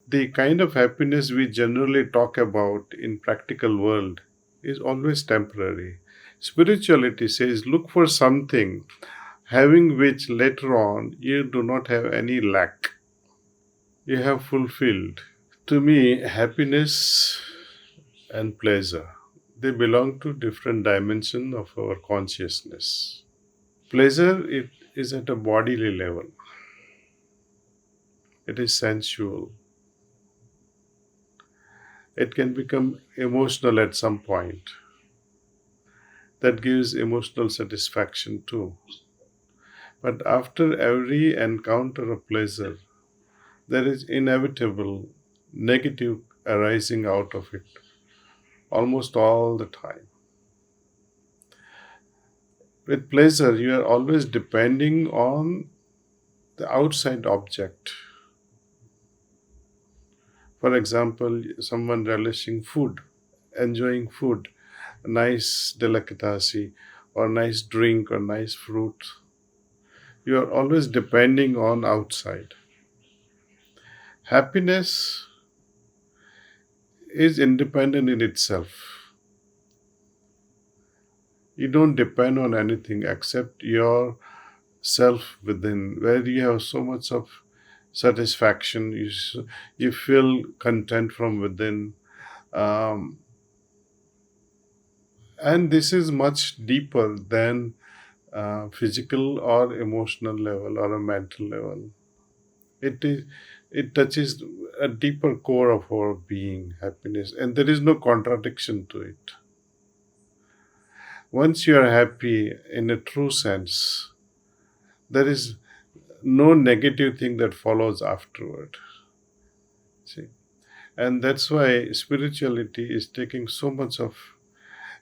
the kind of happiness we generally talk about in practical world is always temporary. Spirituality says look for something having which later on you do not have any lack. You have fulfilled. To me, happiness and pleasure, they belong to different dimensions of our consciousness. Pleasure it is at a bodily level. It is sensual. It can become emotional at some point. That gives emotional satisfaction too. But after every encounter of pleasure, there is inevitable negative arising out of it almost all the time. With pleasure, you are always depending on the outside object. For example, someone relishing food, enjoying food, a nice delicacy, or nice drink, or nice fruit. You are always depending on outside. Happiness is independent in itself. You don't depend on anything except yourself within, where you have so much of satisfaction. You feel content from within. And this is much deeper than physical or emotional level or a mental level. It touches a deeper core of our being, happiness, and there is no contradiction to it. Once you are happy in a true sense, there is no negative thing that follows afterward. See? And that's why spirituality is taking so much of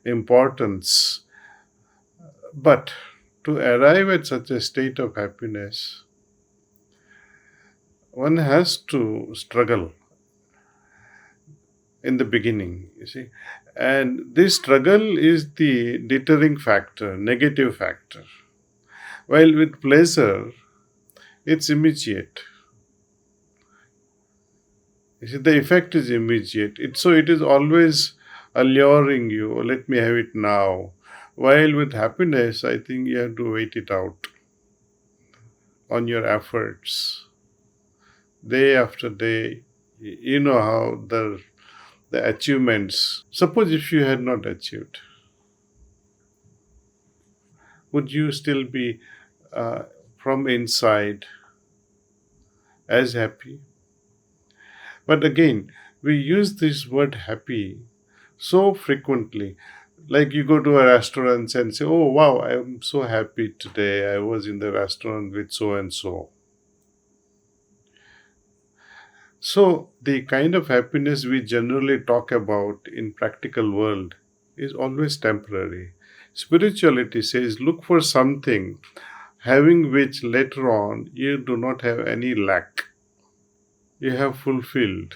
importance. But to arrive at such a state of happiness, one has to struggle in the beginning, you see. And this struggle is the deterring factor, negative factor. While with pleasure, it's immediate. You see, the effect is immediate. It is always alluring you, let me have it now. While with happiness, I think you have to wait it out on your efforts. Day after day, you know how the achievements. Suppose if you had not achieved, would you still be from inside as happy? But again, we use this word happy so frequently. Like you go to a restaurant and say, oh wow, I'm so happy today. I was in the restaurant with so and so. So the kind of happiness we generally talk about in practical world is always temporary. Spirituality says look for something having which later on you do not have any lack. You have fulfilled.